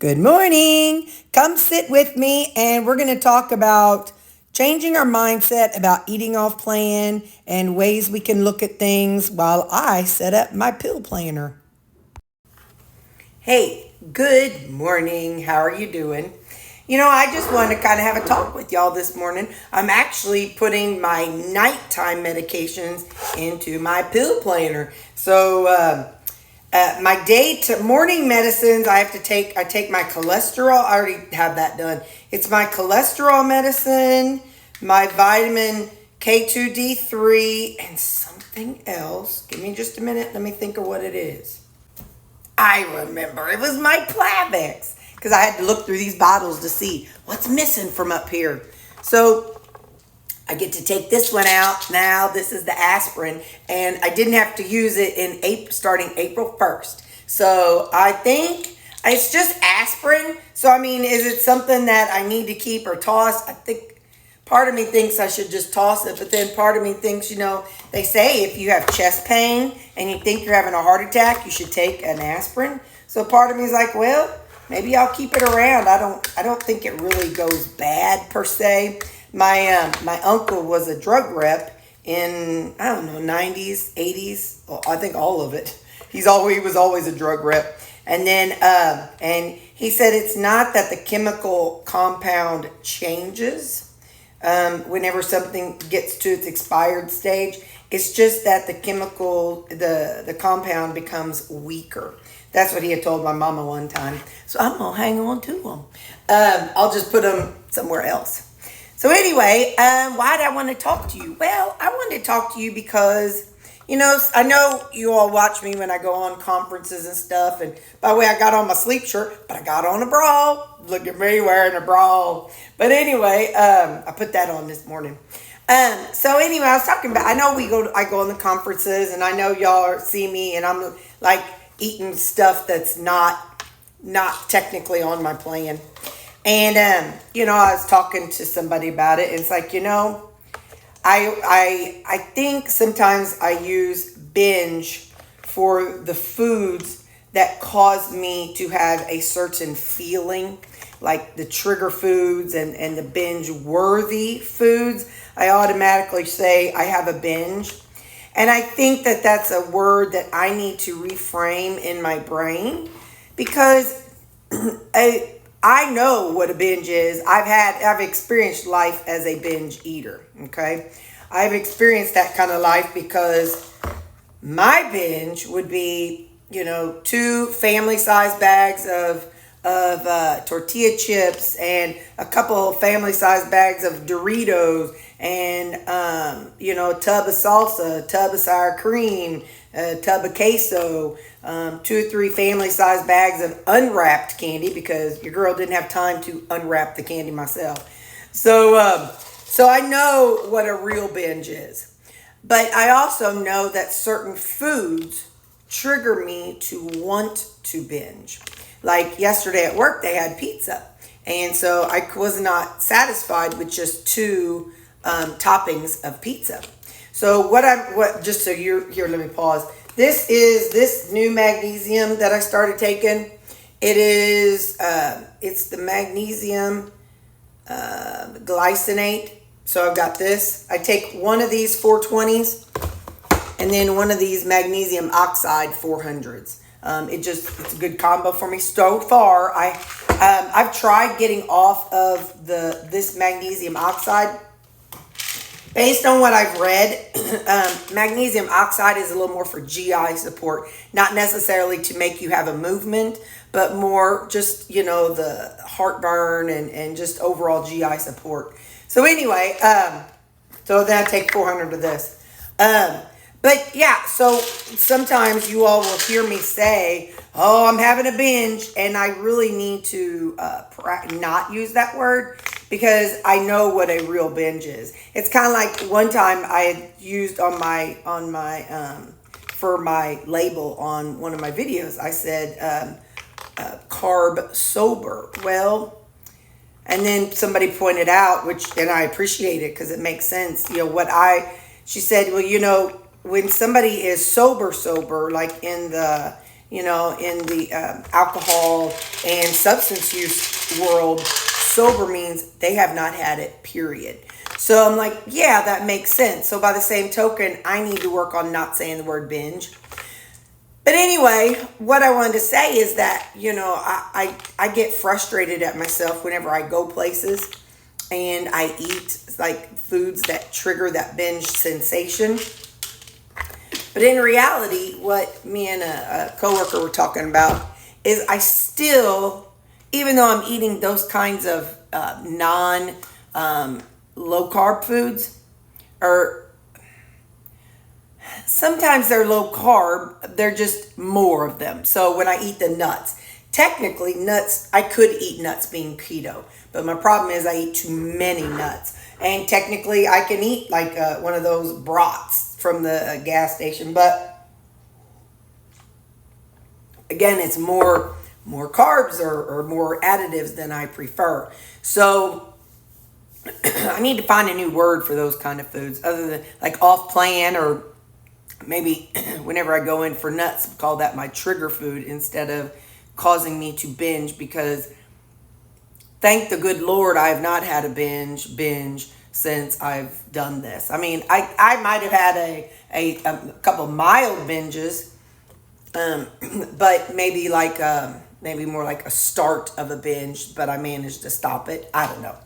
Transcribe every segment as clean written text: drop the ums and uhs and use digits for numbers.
Good morning. Come sit with me and we're going to talk about changing our mindset about eating off plan and ways we can look at things while I set up my pill planner. Hey, good morning. How are you doing? I just wanted to kind of have a talk with y'all this morning. I'm actually putting my nighttime medications into my pill planner. So, my morning medicines, I take my cholesterol. I already have that done. It's my cholesterol medicine, my vitamin K2D3, and something else. Give me just a minute. Let me think of what it is. I remember. It was my Plavix. Because I had to look through these bottles to see what's missing from up here. So I get to take this one out now. This is the aspirin, and I didn't have to use it starting April 1st. So I think it's just aspirin. So I mean, is it something that I need to keep or toss? I think part of me thinks I should just toss it, but then part of me thinks, they say if you have chest pain and you think you're having a heart attack, you should take an aspirin. So part of me is like, well, maybe I'll keep it around. I don't think it really goes bad per se. My uncle was a drug rep in, 90s, 80s. Well, I think all of it. He was always a drug rep. And then, and he said it's not that the chemical compound changes whenever something gets to its expired stage. It's just that the compound becomes weaker. That's what he had told my mama one time. So I'm going to hang on to them. I'll just put them somewhere else. So anyway, why did I want to talk to you? Well, I wanted to talk to you because, I know you all watch me when I go on conferences and stuff. And by the way, I got on my sleep shirt, but I got on a bra. Look at me wearing a bra. But anyway, I put that on this morning. So anyway, I was talking about, I go on the conferences and I know y'all see me and I'm like eating stuff that's not technically on my plan. And, I was talking to somebody about it. And it's like, I think sometimes I use Binge for the foods that cause me to have a certain feeling, like the trigger foods and the binge worthy foods. I automatically say I have a binge. And I think that that's a word that I need to reframe in my brain because I know what a binge is. I've experienced life as a binge eater, okay? I've experienced that kind of life because my binge would be, 2 family-sized bags of tortilla chips and a couple of family-sized bags of Doritos and, a tub of salsa, a tub of sour cream, a tub of queso, 2 or 3 family-sized bags of unwrapped candy because your girl didn't have time to unwrap the candy myself. So I know what a real binge is. But I also know that certain foods trigger me to want to binge. Like yesterday at work, they had pizza. And so I was not satisfied with just 2 toppings of pizza. So just so you're here, let me pause. This is this new magnesium that I started taking. It is, it's the magnesium glycinate. So I've got this. I take one of these 420s and then one of these magnesium oxide 400s. It's a good combo for me so far. I've tried getting off of this magnesium oxide. Based on what I've read, magnesium oxide is a little more for GI support, not necessarily to make you have a movement, but more just, the heartburn and just overall GI support. So anyway, so then I take 400 of this. But yeah, so sometimes you all will hear me say, oh, I'm having a binge, and I really need to not use that word because I know what a real binge is. It's kind of like one time I had used on my for my label on one of my videos, I said carb sober. Well, and then somebody pointed out, and I appreciate it because it makes sense. She said, well, when somebody is sober, like in the in the alcohol and substance use world, sober means they have not had it, period. So I'm like, yeah, that makes sense. So by the same token, I need to work on not saying the word binge. But anyway, what I wanted to say is that, I get frustrated at myself whenever I go places and I eat like foods that trigger that binge sensation. But in reality, what me and a coworker were talking about is I still, even though I'm eating those kinds of low carb foods, or sometimes they're low carb, they're just more of them. So when I eat the nuts, technically nuts, I could eat nuts being keto, but my problem is I eat too many nuts. And technically I can eat like one of those brats from the gas station, but again, it's more carbs or more additives than I prefer. So I need to find a new word for those kind of foods other than like off plan, or maybe whenever I go in for nuts, call that my trigger food instead of causing me to binge, because thank the good Lord I have not had a binge since I've done this. I mean, I might have had a couple mild binges, but maybe maybe more like a start of a binge, but I managed to stop it. I don't know.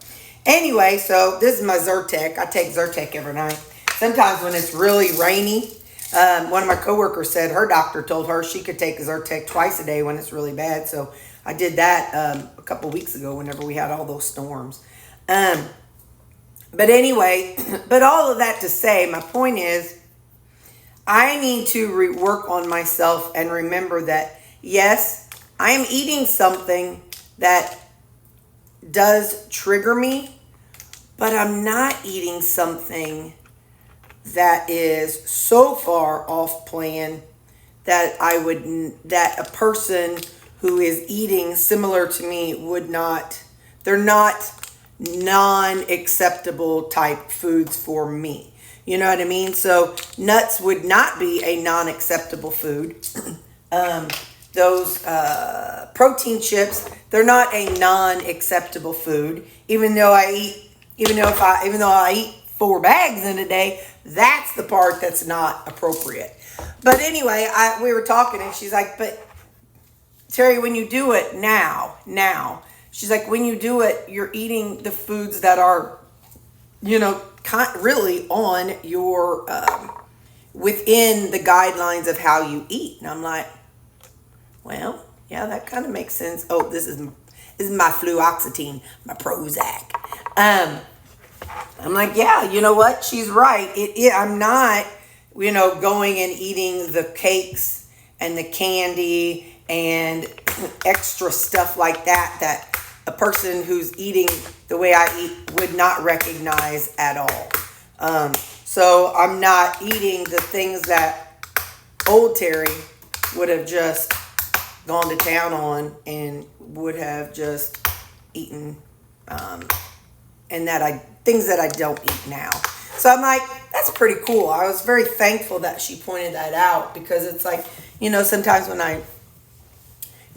Anyway, so this is my Zyrtec. I take Zyrtec every night. Sometimes when it's really rainy, one of my coworkers said her doctor told her she could take Zyrtec twice a day when it's really bad. So I did that a couple weeks ago whenever we had all those storms. But anyway, but all of that to say, my point is I need to work on myself and remember that, yes, I am eating something that does trigger me, but I'm not eating something that is so far off plan that that a person who is eating similar to me would not, they're not non-acceptable type foods for me. You know what I mean? So nuts would not be a non-acceptable food. Those protein chips, they're not a non-acceptable food. Even though I eat 4 bags in a day, that's the part that's not appropriate. But anyway, we were talking and she's like, but Terri, when you do it now, she's like, when you do it, you're eating the foods that are, really on your, within the guidelines of how you eat. And I'm like, well, yeah, that kind of makes sense. Oh, this is my fluoxetine, my Prozac. I'm like, yeah, you know what? She's right. I'm not, going and eating the cakes and the candy and extra stuff like that a person who's eating the way I eat would not recognize at all. So I'm not eating the things that old Terri would have just gone to town on and would have just eaten, and things that I don't eat now. So I'm like, that's pretty cool. I was very thankful that she pointed that out, because it's like, sometimes when I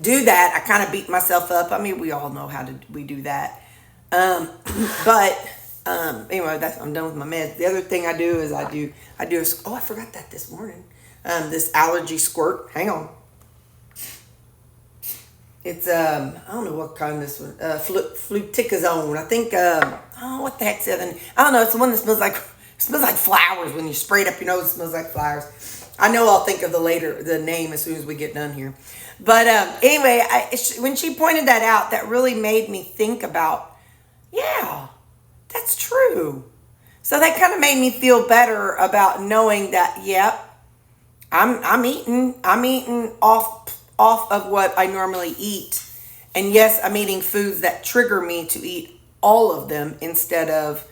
do that, I kind of beat myself up. I mean, we all know how we do that. But anyway, I'm done with my meds. The other thing I do is I forgot that this morning. This allergy squirt. Hang on. It's I don't know what kind this one. Fluticasone. I think what the heck's the other? I don't know. It's the one that smells like flowers. When you spray it up your nose, it smells like flowers. I know I'll think of the name as soon as we get done here. But anyway, when she pointed that out, that really made me think about, yeah, that's true. So that kind of made me feel better about knowing that, yep, I'm eating off of what I normally eat. And yes, I'm eating foods that trigger me to eat all of them instead of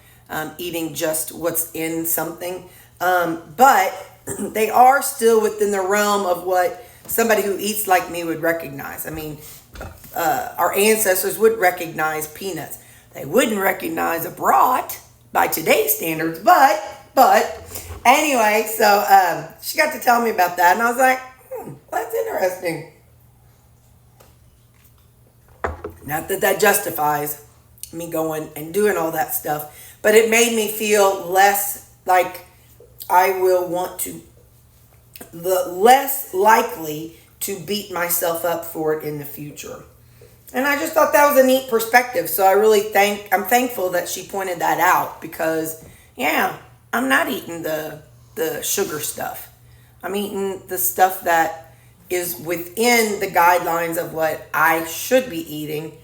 eating just what's in something. But they are still within the realm of what somebody who eats like me would recognize. I mean, our ancestors would recognize peanuts. They wouldn't recognize a brat by today's standards, but anyway, so she got to tell me about that, and I was like, That's interesting. Not that that justifies me going and doing all that stuff, but it made me feel less like I will want to, less likely to beat myself up for it in the future. And I just thought that was a neat perspective. So I'm thankful that she pointed that out, because yeah, I'm not eating the sugar stuff. I'm eating the stuff that is within the guidelines of what I should be eating,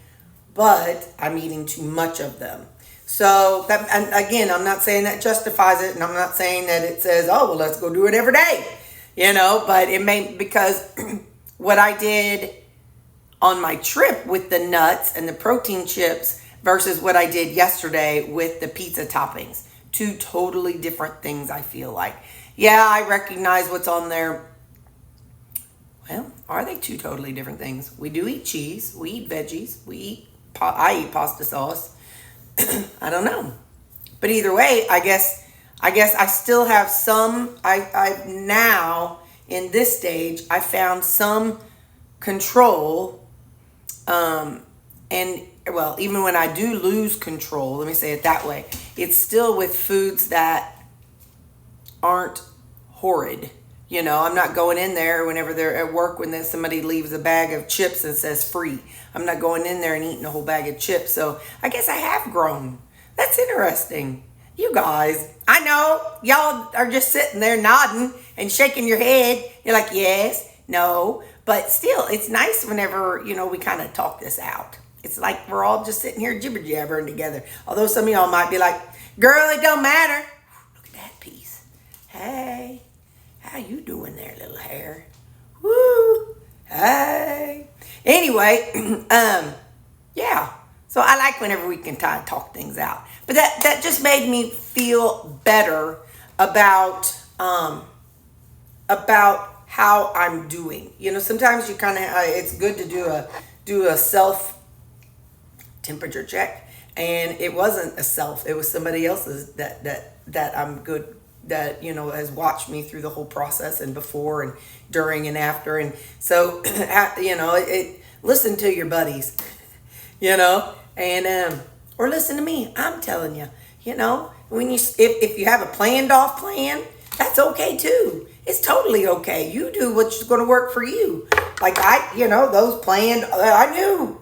but I'm eating too much of them. So that, and again, I'm not saying that justifies it, and I'm not saying that it says, oh, well, let's go do it every day, but it may, because what I did on my trip with the nuts and the protein chips versus what I did yesterday with the pizza toppings, two totally different things, I feel like. Yeah, I recognize what's on there. Well, are they two totally different things? We do eat cheese. We eat veggies. I eat pasta sauce. I don't know. But either way, I guess I still have some, I now, in this stage, I found some control. And, well, even when I do lose control, let me say it that way, it's still with foods that aren't horrid. I'm not going in there whenever they're at work, when somebody leaves a bag of chips and says free. I'm not going in there and eating a whole bag of chips. So I guess I have grown. That's interesting. You guys, I know y'all are just sitting there nodding and shaking your head. You're like, yes, no. But still, it's nice whenever, we kind of talk this out. It's like we're all just sitting here jibber jabbering together. Although some of y'all might be like, girl, it don't matter. Look at that piece. Hey. How you doing there, little hair? Woo! Hey. Anyway, yeah. So I like whenever we can kind of talk things out. But that just made me feel better about how I'm doing. Sometimes you kind of it's good to do a self temperature check, and it wasn't a self. It was somebody else's that I'm good, that has watched me through the whole process, and before and during and after. And so listen to your buddies, and or listen to me. I'm telling you, when if you have a planned off plan, that's okay too. It's totally okay. You do what's going to work for you. Like those planned, I knew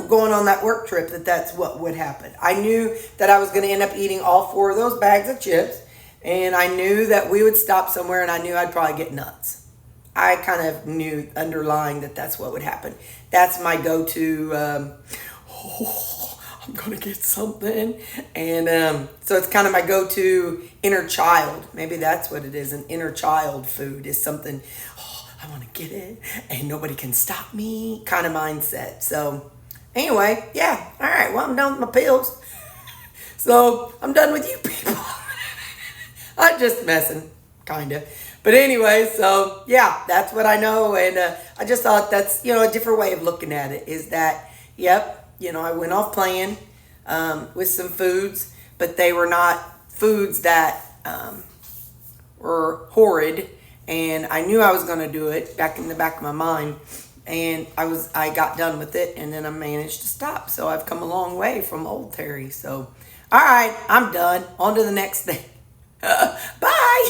going on that work trip that's what would happen. I knew that I was going to end up eating all 4 of those bags of chips. And I knew that we would stop somewhere, and I knew I'd probably get nuts. I kind of knew underlying that's what would happen. That's my go-to, I'm going to get something. And so it's kind of my go-to inner child. Maybe that's what it is, an inner child food is something, I want to get it, and nobody can stop me kind of mindset. So anyway, yeah. All right, well, I'm done with my pills. So I'm done with you people. I'm just messing, kind of. But anyway, so yeah, that's what I know. And I just thought that's, a different way of looking at it, is that, yep, I went off playing with some foods, but they were not foods that were horrid. And I knew I was going to do it back in the back of my mind. And I got done with it, and then I managed to stop. So I've come a long way from old Terri. So, all right, I'm done. On to the next thing. Bye.